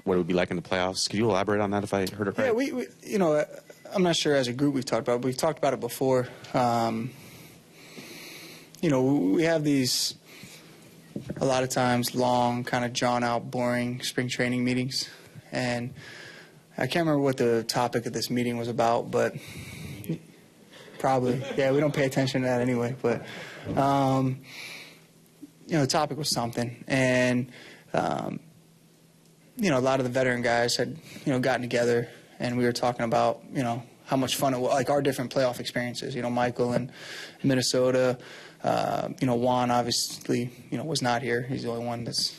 what it would be like in the playoffs. Could you elaborate on that if I heard it right? Yeah, we I'm not sure as a group we've talked about it, but we've talked about it before. We have these, a lot of times, long, kind of drawn-out, boring spring training meetings. And I can't remember what the topic of this meeting was about, but probably. Yeah, we don't pay attention to that anyway. But, the topic was something. And, a lot of the veteran guys had, gotten together, and we were talking about, how much fun it was, like our different playoff experiences. Michael in Minnesota, Juan obviously, was not here. He's the only one that's,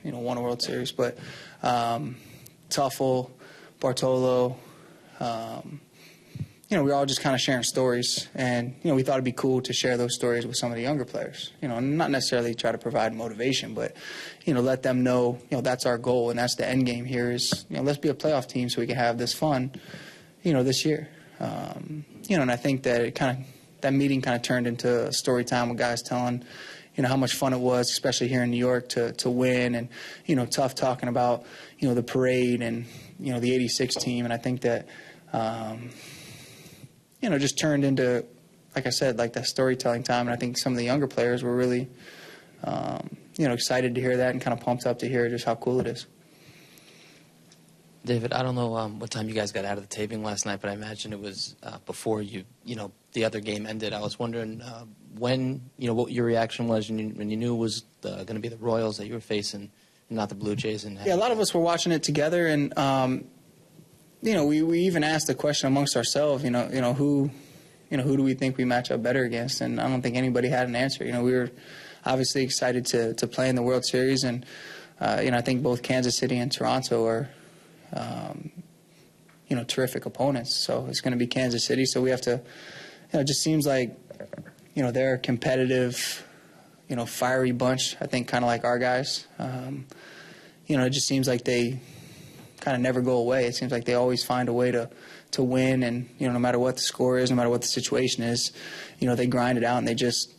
won a World Series. But Tuffle, Bartolo, we were all just kind of sharing stories. And, we thought it'd be cool to share those stories with some of the younger players. Not necessarily try to provide motivation, but, let them know, that's our goal and that's the end game here is, let's be a playoff team so we can have this fun, this year. And I think that that meeting kind of turned into a story time with guys telling, how much fun it was, especially here in New York, to win. And, Tough talking about, the parade and, the 86 team. And I think that, just turned into, like I said, like that storytelling time. And I think some of the younger players were really, excited to hear that and kind of pumped up to hear just how cool it is. David, I don't know what time you guys got out of the taping last night, but I imagine it was before the other game ended. I was wondering when, what your reaction was when you knew it was going to be the Royals that you were facing and not the Blue Jays. And yeah, a lot of us were watching it together, and we even asked the question amongst ourselves. Who do we think we match up better against? And I don't think anybody had an answer. We were obviously excited to play in the World Series, and I think both Kansas City and Toronto are. Terrific opponents. So it's going to be Kansas City. So we have to, it just seems like, they're a competitive, fiery bunch, I think, kind of like our guys. It just seems like they kind of never go away. It seems like they always find a way to win. And, no matter what the score is, no matter what the situation is, they grind it out and they just,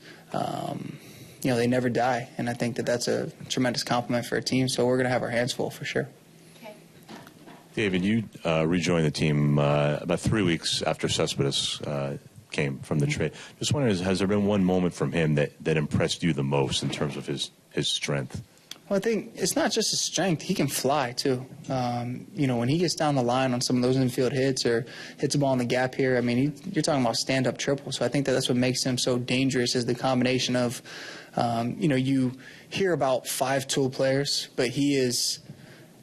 they never die. And I think that that's a tremendous compliment for a team. So we're going to have our hands full for sure. David, you rejoined the team about 3 weeks after Cespedes came from the trade. Just wondering, has there been one moment from him that impressed you the most in terms of his strength? Well, I think it's not just his strength. He can fly, too. When he gets down the line on some of those infield hits or hits a ball in the gap here, I mean, you're talking about stand-up triple. So I think that's what makes him so dangerous is the combination of, you hear about five-tool players, but he is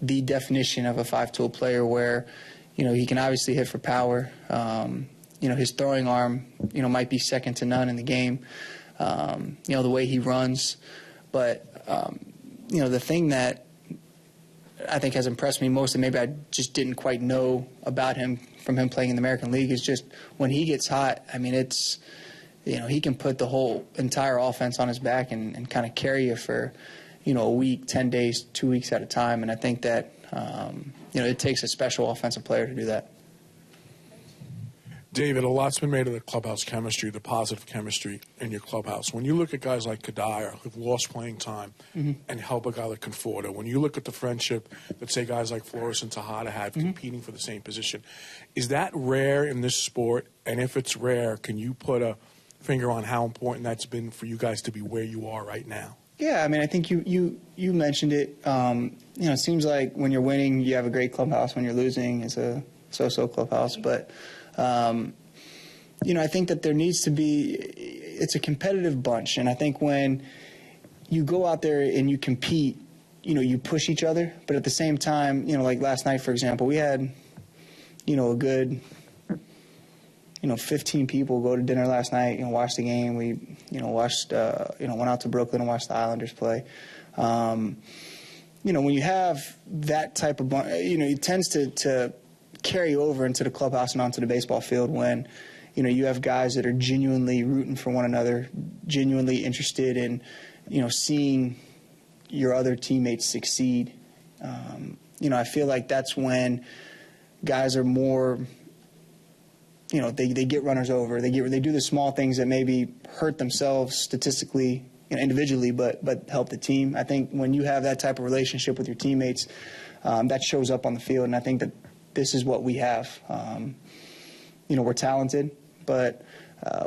the definition of a five-tool player where, he can obviously hit for power. His throwing arm, might be second to none in the game. The way he runs. But, the thing that I think has impressed me most and maybe I just didn't quite know about him from him playing in the American League is just when he gets hot, I mean, it's, he can put the whole entire offense on his back and kind of carry you for, a week, 10 days, 2 weeks at a time. And I think that, it takes a special offensive player to do that. David, a lot's been made of the clubhouse chemistry, the positive chemistry in your clubhouse. When you look at guys like Kadire, who've lost playing time, and help a guy like Conforto, when you look at the friendship that, say, guys like Flores and Tejada had competing for the same position, is that rare in this sport? And if it's rare, can you put a finger on how important that's been for you guys to be where you are right now? Yeah, I mean, I think you mentioned it. It seems like when you're winning, you have a great clubhouse. When you're losing, it's a so-so clubhouse. But, I think that there needs to be – it's a competitive bunch. And I think when you go out there and you compete, you push each other. But at the same time, like last night, for example, we had, a good – 15 people go to dinner last night, watch the game. We, watched, went out to Brooklyn and watched the Islanders play. When you have that type of, it tends to carry over into the clubhouse and onto the baseball field when, you have guys that are genuinely rooting for one another, genuinely interested in, seeing your other teammates succeed. I feel like that's when guys are more – they get runners over. They do the small things that maybe hurt themselves statistically, individually, but help the team. I think when you have that type of relationship with your teammates, that shows up on the field, and I think that this is what we have. We're talented, but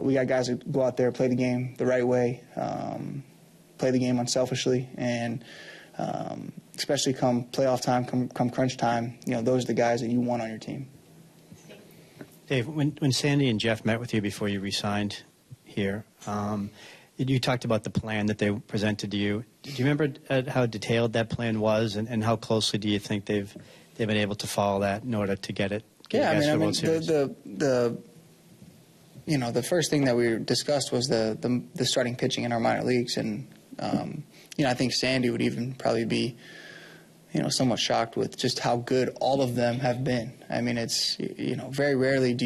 we got guys that go out there, play the game the right way, play the game unselfishly, and especially come playoff time, come crunch time, those are the guys that you want on your team. Dave, when Sandy and Jeff met with you before you re-signed here, you talked about the plan that they presented to you. Do you remember how detailed that plan was, and how closely do you think they've been able to follow that in order to get it? Yeah, I mean, the first thing that we discussed was the starting pitching in our minor leagues, and I think Sandy would even probably be somewhat shocked with just how good all of them have been. I mean, it's very rarely do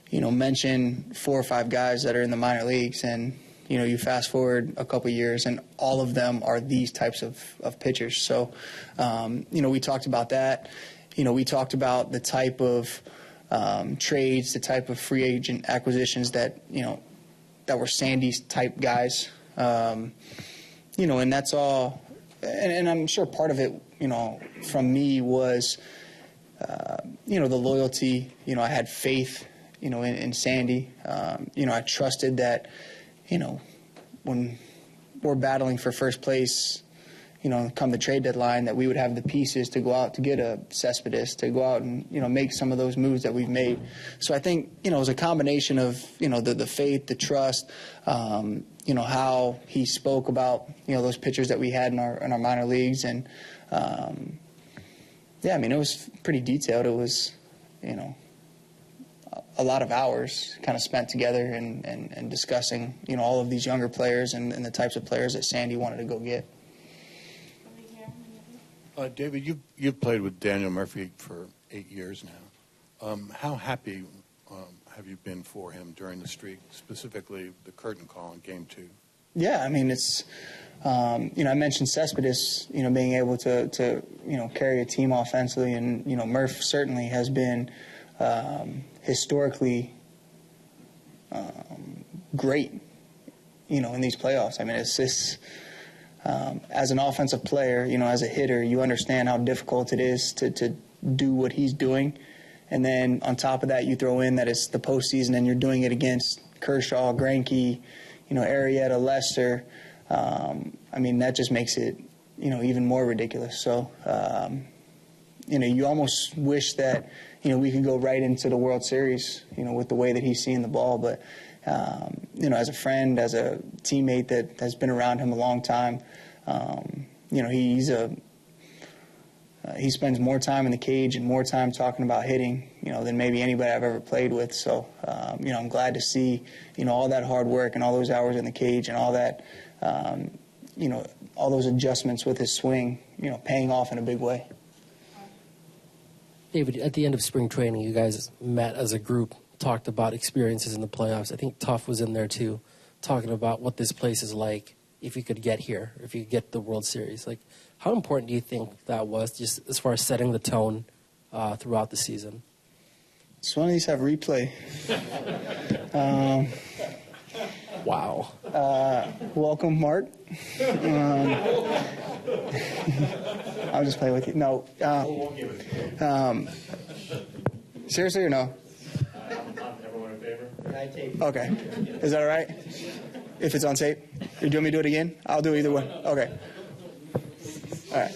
you mention 4 or 5 guys that are in the minor leagues, and you fast forward a couple years and all of them are these types of pitchers. So we talked about that. We talked about the type of trades, the type of free agent acquisitions that that were Sandy's type guys. And that's all. And I'm sure part of it, from me was, the loyalty. I had faith, in Sandy. I trusted that, when we're battling for first place, come the trade deadline, that we would have the pieces to go out to get a Cespedes, to go out and, make some of those moves that we've made. So I think, it was a combination of, the faith, the trust, how he spoke about, those pitchers that we had in our minor leagues. And, yeah, I mean, it was pretty detailed. It was, a lot of hours kind of spent together and discussing, all of these younger players and the types of players that Sandy wanted to go get. David, you've played with Daniel Murphy for 8 years now. How happy have you been for him during the streak, specifically the curtain call in Game 2? Yeah, I mean, it's, I mentioned Cespedes, being able to carry a team offensively, and, Murph certainly has been historically great, in these playoffs. I mean, it's just, as an offensive player, as a hitter, you understand how difficult it is to do what he's doing. And then on top of that, you throw in that it's the postseason and you're doing it against Kershaw, Greinke, Arrieta, Lester. I mean, that just makes it, even more ridiculous. So, you almost wish that, we could go right into the World Series, with the way that he's seeing the ball. But, as a friend, as a teammate that has been around him a long time, he spends more time in the cage and more time talking about hitting, than maybe anybody I've ever played with. So, I'm glad to see, all that hard work and all those hours in the cage and all that, all those adjustments with his swing, paying off in a big way. David, at the end of spring training, you guys met as a group, talked about experiences in the playoffs. I think Tuff was in there too, talking about what this place is like if you could get here, if you could get the World Series. Like, how important do you think that was, just as far as setting the tone throughout the season? Just one of these have replay. Wow. Welcome, Mark. I'll just play with you. No. Seriously or no? Everyone in favor? Okay. Is that all right? If it's on tape? You do want me to do it again? I'll do either one. Okay. All right.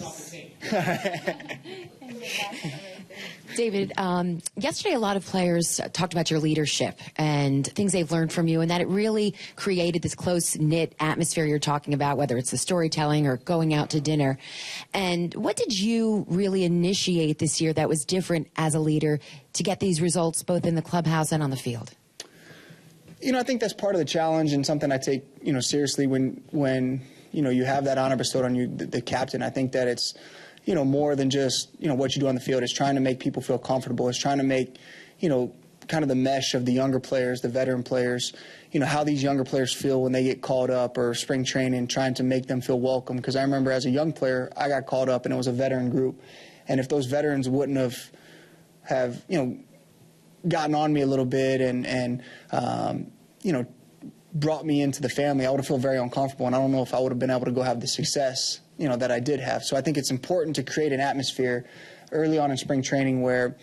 David, yesterday a lot of players talked about your leadership and things they've learned from you, and that it really created this close-knit atmosphere you're talking about, whether it's the storytelling or going out to dinner. And what did you really initiate this year that was different as a leader to get these results both in the clubhouse and on the field? I think that's part of the challenge and something I take, seriously when you have that honor bestowed on you, the captain. I think that it's, more than just, what you do on the field. It's trying to make people feel comfortable. It's trying to make, kind of the mesh of the younger players, the veteran players, how these younger players feel when they get called up or spring training, trying to make them feel welcome. Because I remember as a young player, I got called up and it was a veteran group. And if those veterans wouldn't have gotten on me a little bit and brought me into the family, I would have felt very uncomfortable, and I don't know if I would have been able to go have the success, that I did have. So I think it's important to create an atmosphere early on in spring training where,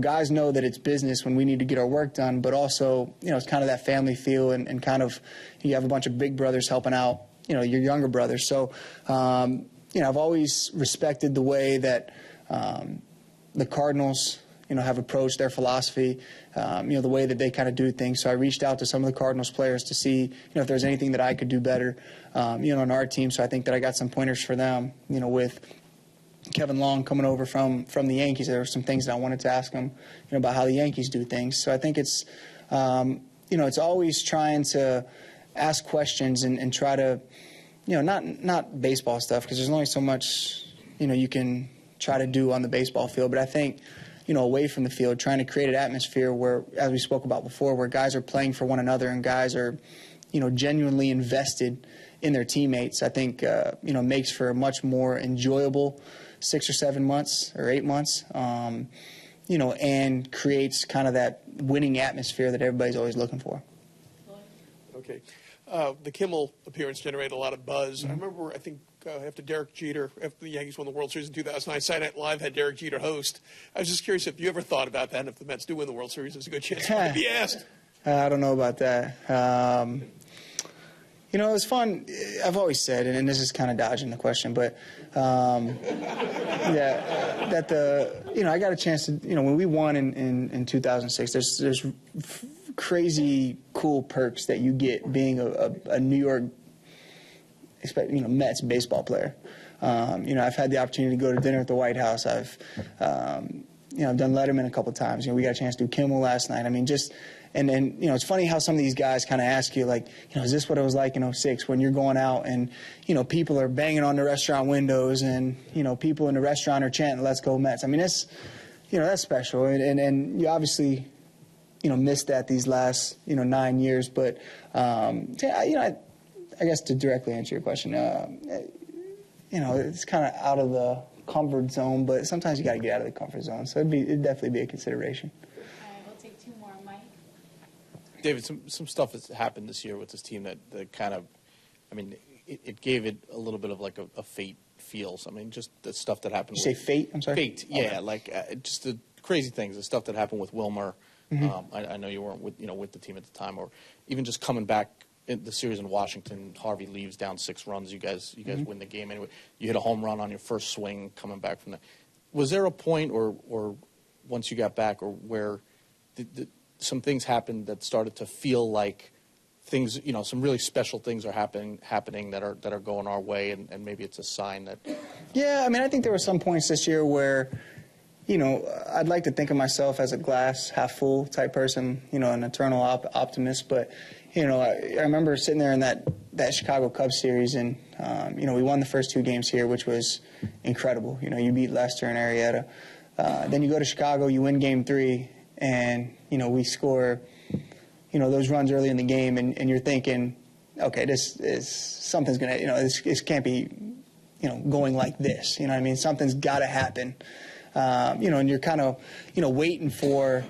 guys know that it's business when we need to get our work done, but also, it's kind of that family feel and kind of you have a bunch of big brothers helping out, your younger brothers. So, I've always respected the way that the Cardinals, have approached their philosophy, the way that they kind of do things. So I reached out to some of the Cardinals players to see, if there's anything that I could do better, on our team. So I think that I got some pointers for them, with Kevin Long coming over from the Yankees. There were some things that I wanted to ask him, about how the Yankees do things. So I think it's, it's always trying to ask questions and try to, not baseball stuff, because there's only so much, you can try to do on the baseball field. But I think, away from the field, trying to create an atmosphere where, as we spoke about before, where guys are playing for one another and guys are, genuinely invested in their teammates, I think, makes for a much more enjoyable 6 or 7 months or 8 months, and creates kind of that winning atmosphere that everybody's always looking for. Okay. The Kimmel appearance generated a lot of buzz. I remember, I think, after Derek Jeter, after the Yankees won the World Series in 2009, Saturday Night Live had Derek Jeter host. I was just curious if you ever thought about that, and if the Mets do win the World Series, there's a good chance it could be asked. I don't know about that. It was fun. I've always said, and this is kind of dodging the question, but I got a chance to, when we won in 2006, there's crazy cool perks that you get being a New York, Mets baseball player. I've had the opportunity to go to dinner at the White House. I've done Letterman a couple times. We got a chance to do Kimmel last night. I mean, and then, it's funny how some of these guys kind of ask you, like, is this what it was like in 06 when you're going out and, people are banging on the restaurant windows and, people in the restaurant are chanting, "Let's go Mets." I mean, that's special. And you obviously, missed that these last, 9 years. But, I guess to directly answer your question, it's kind of out of the comfort zone, but sometimes you got to get out of the comfort zone. So it'd definitely be a consideration. We'll take 2 more. Mike? David, some stuff has happened this year with this team that kind of, it gave it a little bit of like a fate feel. So, just the stuff that happened. You say fate? I'm sorry? Fate, yeah. Okay. Just the crazy things, the stuff that happened with Wilmer. Mm-hmm. I know you weren't with the team at the time, or even just coming back in the series in Washington. Harvey leaves down 6 runs. You guys Mm-hmm. win the game anyway. You hit a home run on your first swing coming back from that. Was there a point, or once you got back, or where some things happened that started to feel like things, some really special things are happening that are going our way, and maybe it's a sign that. Yeah, I think there were some points this year where, I'd like to think of myself as a glass half full type person, an eternal optimist. But, I remember sitting there in that Chicago Cubs series, and, we won the first 2 games here, which was incredible. You beat Lester and Arrieta. Then you go to Chicago, you win Game 3, and, we score, those runs early in the game, and you're thinking, okay, this is something's going to, this can't be, going like this. Something's got to happen. And you're kind of, waiting for,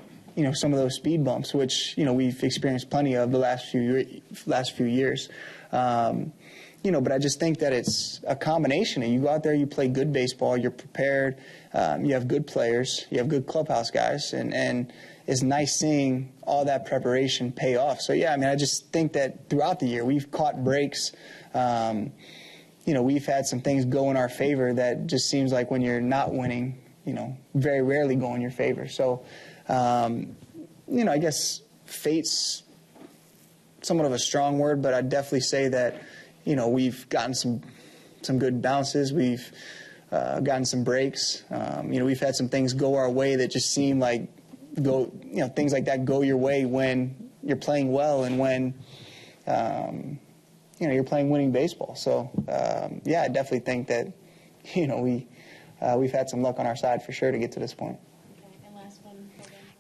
some of those speed bumps, which, we've experienced plenty of the last few years. But I just think that it's a combination. You go out there, you play good baseball, you're prepared, you have good players, you have good clubhouse guys, and it's nice seeing all that preparation pay off. So, yeah, I just think that throughout the year we've caught breaks. We've had some things go in our favor that just seems like when you're not winning, very rarely go in your favor. So, I guess fate's somewhat of a strong word, but I'd definitely say that, we've gotten some good bounces. We've gotten some breaks. We've had some things go our way that just seem like things like that go your way when you're playing well and when, you're playing winning baseball. So, I definitely think that, we've had some luck on our side for sure to get to this point. Okay, and last one.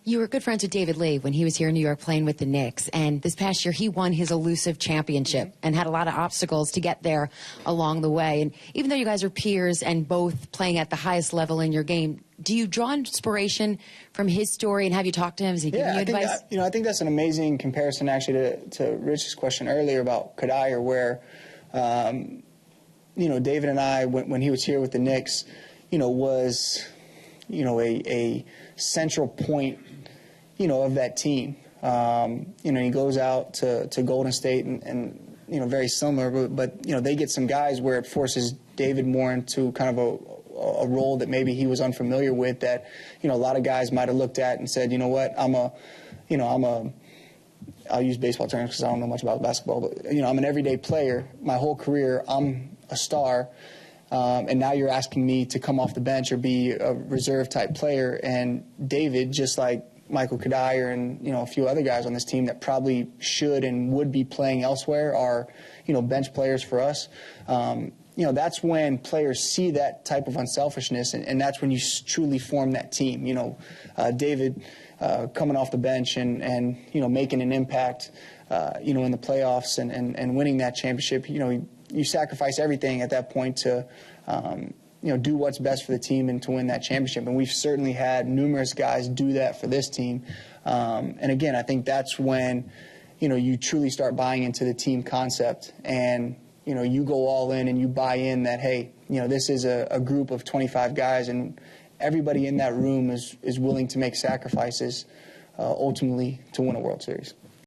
You were good friends with David Lee when he was here in New York playing with the Knicks. And this past year, he won his elusive championship and had a lot of obstacles to get there along the way. And even though you guys are peers and both playing at the highest level in your game, do you draw inspiration from his story, and have you talked to him? Has he given you advice? I think that's an amazing comparison, actually, to Rich's question earlier about Kadire, where, David and I, when he was here with the Knicks, was, a central point, of that team. He goes out to Golden State and very similar, but they get some guys where it forces David more into kind of a role that maybe he was unfamiliar with, that, a lot of guys might have looked at and said, you know what, I'll use baseball terms because I don't know much about basketball, but, I'm an everyday player. My whole career, I'm a star. And now you're asking me to come off the bench or be a reserve-type player. And David, just like Michael Kadire and, a few other guys on this team that probably should and would be playing elsewhere are, bench players for us. That's when players see that type of unselfishness, and that's when you truly form that team. David coming off the bench and making an impact, in the playoffs and winning that championship. You sacrifice everything at that point to, do what's best for the team and to win that championship. And we've certainly had numerous guys do that for this team. And again, I think that's when, you truly start buying into the team concept, and, you go all in and you buy in that, hey, this is a group of 25 guys, and everybody in that room is willing to make sacrifices ultimately to win a World Series.